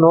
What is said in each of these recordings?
9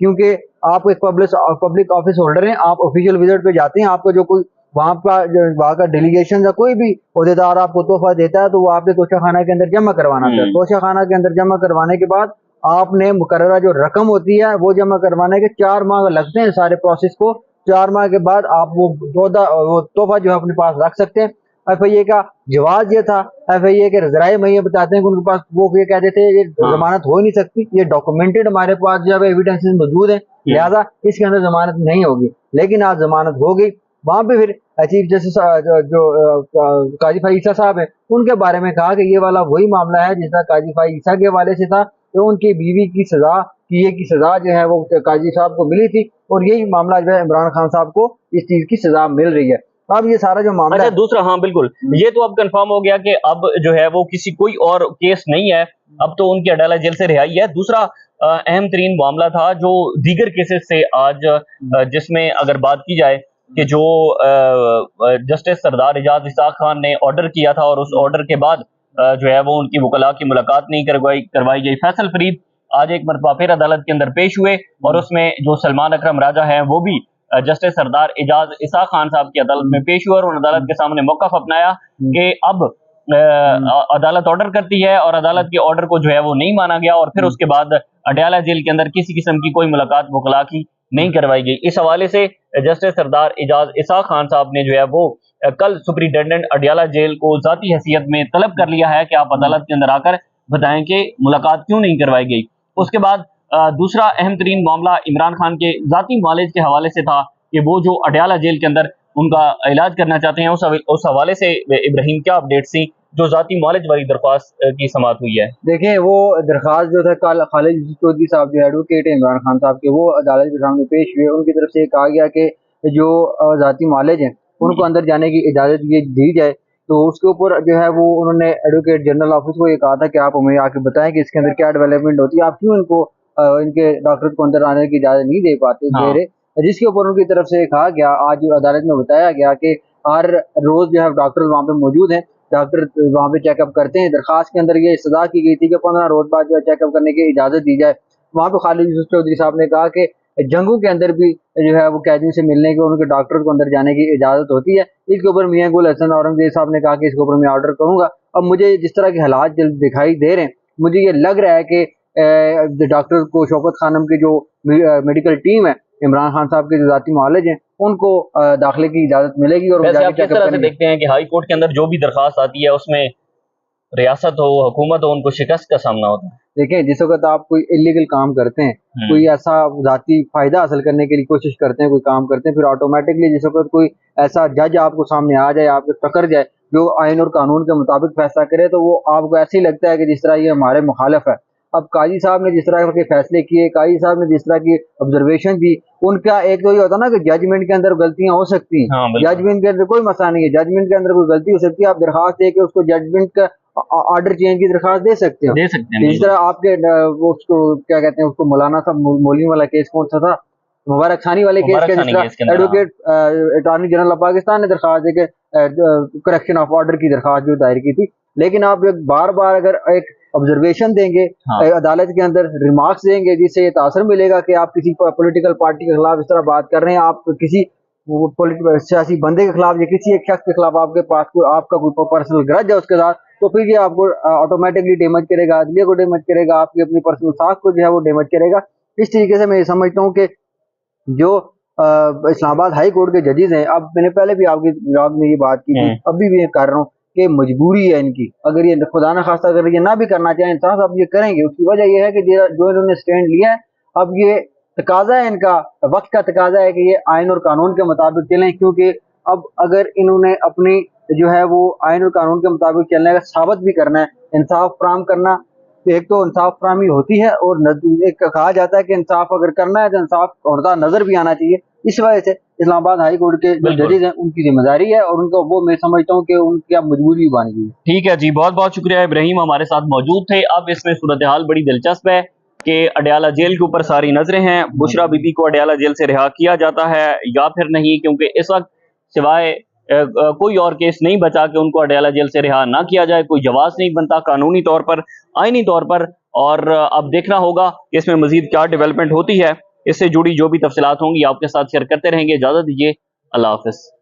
کیونکہ آپ ایک پبلک آفس ہولڈر ہیں, آپ آفیشیل وزٹ پہ جاتے ہیں, آپ کو جو کوئی وہاں کا ڈیلیگیشن یا کوئی بھی عہدیدار آپ کو تحفہ دیتا ہے تو وہ آپ کے توشہ خانہ کے اندر جمع کروانا تھا. توشہ خانہ کے اندر جمع کروانے کے بعد آپ نے مقررہ جو رقم ہوتی ہے وہ جمع کروانے کے 4 ماہ لگتے ہیں سارے پروسیس کو. 4 ماہ کے بعد آپ وہ تحفہ جو ہے اپنے پاس رکھ سکتے ہیں. ایف آئی اے کا جواز یہ تھا, ایف آئی اے کے ذرائع مہیا بتاتے ہیں کہ ان کے پاس وہ یہ کہتے تھے یہ ضمانت ہو ہی نہیں سکتی, یہ ڈاکومنٹڈ ہمارے پاس جو ہے ایویڈنسز موجود ہیں, لہذا اس کے اندر ضمانت نہیں ہوگی. لیکن آج ضمانت ہو گئی. وہاں پہ پھر چیف جسٹس جو قاضی فائز عیسیٰ صاحب ہیں ان کے بارے میں کہا کہ یہ والا وہی معاملہ ہے جس طرح قاضی فائز عیسیٰ کے حوالے سے تھا کہ ان کی بیوی کی سزا کی سزا جو ہے وہ قاضی صاحب کو ملی تھی, اور یہی معاملہ جو ہے عمران خان صاحب کو اس چیز کی سزا مل رہی ہے. اب یہ سارا جو معاملہ ہے دوسرا, ہاں بالکل, یہ تو اب کنفرم ہو گیا کہ اب جو ہے وہ کسی کوئی اور کیس نہیں ہے, اب تو ان کی اڈالہ جیل سے رہائی ہے. دوسرا اہم ترین معاملہ تھا جو دیگر کیسز سے آج, جس میں اگر بات کی جائے کہ جو جسٹس سردار اعجاز اسحاق خان نے آرڈر کیا تھا اور اس آرڈر کے بعد جو ہے وہ ان کی وکلاء کی ملاقات نہیں کروائی گئی. فیصل فرید آج ایک مرتبہ پھر عدالت کے اندر پیش ہوئے اور اس میں جو سلمان اکرم راجہ ہیں وہ بھی جسٹس سردار اعجاز اسحاق خان صاحب کی عدالت میں پیش ہوئے اور عدالت کے سامنے موقف اپنایا کہ اب عدالت آرڈر کرتی ہے اور عدالت کے آرڈر کو جو ہے وہ نہیں مانا گیا, اور پھر اس کے بعد اڈیالہ جیل کے اندر کسی قسم کی کوئی ملاقات وکلاء کی نہیں کروائی گئی. اس حوالے سے جسٹس سردار اعجاز اسحاق خان صاحب نے جو ہے وہ کل سپرنٹینڈنٹ اڈیالہ جیل کو ذاتی حیثیت میں طلب کر لیا ہے کہ آپ عدالت کے اندر آ کر بتائیں کہ ملاقات کیوں نہیں کروائی گئی. اس کے بعد دوسرا اہم ترین معاملہ عمران خان کے ذاتی معالج کے حوالے سے تھا کہ وہ جو اڈیالہ جیل کے اندر ان کا علاج کرنا چاہتے ہیں, اس حوالے سے ابراہیم کیا اپڈیٹس تھیں جو ذاتی معالج والی درخواست کی سماعت ہوئی ہے؟ دیکھیں وہ درخواست جو تھا کل خالد یوسف چودھری صاحب جو ایڈوکیٹ ہیں عمران خان صاحب کے, وہ عدالت کے سامنے پیش ہوئے. ان کی طرف سے کہا گیا کہ جو ذاتی معالج ہیں ان کو اندر جانے کی اجازت یہ دی جائے. تو اس کے اوپر جو ہے وہ انہوں نے ایڈوکیٹ جنرل آفس کو یہ کہا تھا کہ آپ ہمیں آ کے بتائیں کہ اس کے اندر کیا ڈیولپمنٹ ہوتی ہے, آپ کیوں ان کے ڈاکٹر کو اندر آنے کی اجازت نہیں دے رہے. جس کے اوپر ان کی طرف سے کہا گیا, آج عدالت میں بتایا گیا کہ ہر روز جو ہے ڈاکٹر وہاں پہ موجود ہیں, ڈاکٹر وہاں پہ چیک اپ کرتے ہیں. درخواست کے اندر یہ سزا کی گئی تھی کہ 15 روز بعد جو ہے چیک اپ کرنے کی اجازت دی جائے. وہاں پہ خالد یوسف چودھری صاحب نے کہا کہ جنگوں کے اندر بھی جو ہے وہ قیدیوں سے ملنے کے, ان کے ڈاکٹر کو اندر جانے کی اجازت ہوتی ہے. اس کے اوپر میاں گل حسن اورنگزیب صاحب نے کہا کہ اس کے اوپر میں آرڈر کروں گا. اب مجھے جس طرح کے حالات جلد دکھائی دے رہے ہیں, مجھے یہ لگ رہا ہے کہ ڈاکٹر کو شوکت خانم کی جو میڈیکل ٹیم ہے, عمران خان صاحب کے جو ذاتی معالج ہیں, ان کو داخلے کی اجازت ملے گی. اور ویسے آپ کس طرح سے دیکھتے ہیں کہ ہائی کورٹ کے اندر جو بھی درخواست آتی ہے اس میں ریاست ہو, حکومت ہو, ان کو شکست کا سامنا ہوتا ہے؟ دیکھیں جس وقت آپ کوئی الیگل کام کرتے ہیں, کوئی ایسا ذاتی فائدہ حاصل کرنے کے لیے کوشش کرتے ہیں, کوئی کام کرتے ہیں, پھر آٹومیٹکلی جس وقت کوئی ایسا جج آپ کو سامنے آ جائے, آپ کو ٹکر جائے, جو آئین اور قانون کے مطابق فیصلہ کرے, تو وہ آپ کو ایسے ہی لگتا ہے کہ جس طرح یہ ہمارے مخالف ہے. اب قاضی صاحب نے جس طرح کے فیصلے کیے, قاضی صاحب نے جس طرح کی آبزرویشن دی, ان کا ایک تو یہ ہوتا نا کہ ججمنٹ کے اندر غلطیاں ہو سکتی ہیں, ججمنٹ کے اندر کوئی مسئلہ نہیں ہے, ججمنٹ کے اندر کوئی غلطی ہو سکتی ہے, آپ درخواست دے کے اس کو ججمنٹ کا آرڈر چینج کی درخواست دے سکتے ہیں. جس طرح آپ کے اس کو کیا کہتے ہیں, اس کو مولانا صاحب مولوی والا کیس کون سا تھا, مبارک ثانی والے کیس کے, جس طرح advocate attorney general of Pakistan نے درخواست دے کے کریکشن آف آرڈر کی درخواست جو دائر کی تھی. لیکن آپ بار بار اگر ایک آبزرویشن دیں گے عدالت کے اندر, ریمارکس دیں گے, جس سے یہ تاثر ملے گا کہ آپ کسی پولیٹیکل پارٹی کے خلاف اس طرح بات کر رہے ہیں, آپ کسی سیاسی بندے کے خلاف یا کسی ایک شخص کے خلاف آپ کے پاس آپ کا کوئی پرسنل گرج ہے اس کے ساتھ, تو پھر یہ آپ کو آٹومیٹکلی ڈیمیج کرے گا, عدلیہ کو ڈیمیج کرے گا, آپ کی اپنی پرسنل ساکھ کو جو ہے وہ ڈیمیج کرے گا. اس طریقے سے میں یہ سمجھتا ہوں کہ جو اسلام آباد ہائی کورٹ کے ججز ہیں, اب میں نے پہلے بھی آپ کی بلاگ میں یہ بات کی تھی, ابھی بھی کر رہا ہوں کہ مجبوری ہے ان کی, اگر یہ خدا نہ خواستہ اگر یہ نہ بھی کرنا چاہیں انصاف, اب یہ کریں گے. اس کی وجہ یہ ہے کہ جو انہوں نے سٹینڈ لیا ہے, اب یہ تقاضا ہے ان کا, وقت کا تقاضا ہے کہ یہ آئین اور قانون کے مطابق چلیں, کیونکہ اب اگر انہوں نے اپنی جو ہے وہ آئین اور قانون کے مطابق چلنے کا ثابت بھی کرنا ہے, انصاف فراہم کرنا, ایک تو انصاف فراہمی ہوتی ہے, اور ایک کہا جاتا ہے کہ انصاف اگر کرنا ہے تو انصاف ہوتا نظر بھی آنا چاہیے. اس وجہ سے اسلام آباد ہائی کورٹ کے جو ججز ہیں ان کی ذمہ داری ہے, اور ان کو وہ میں سمجھتا ہوں کہ ان کی اب مجبوری بن گئی. ٹھیک ہے جی, بہت بہت شکریہ ابراہیم, ہمارے ساتھ موجود تھے. اب اس میں صورتحال بڑی دلچسپ ہے کہ اڈیالہ جیل کے اوپر ساری نظریں ہیں, بشرا بی بی کو اڈیالہ جیل سے رہا کیا جاتا ہے یا پھر نہیں, کیونکہ اس وقت سوائے کوئی اور کیس نہیں بچا کہ ان کو اڈیالہ جیل سے رہا نہ کیا جائے, کوئی جواز نہیں بنتا قانونی طور پر, آئینی طور پر. اور اب دیکھنا ہوگا کہ اس میں مزید کیا ڈیولپمنٹ ہوتی ہے. اس سے جڑی جو بھی تفصیلات ہوں گی آپ کے ساتھ شیئر کرتے رہیں گے. اجازت دیجیے, اللہ حافظ.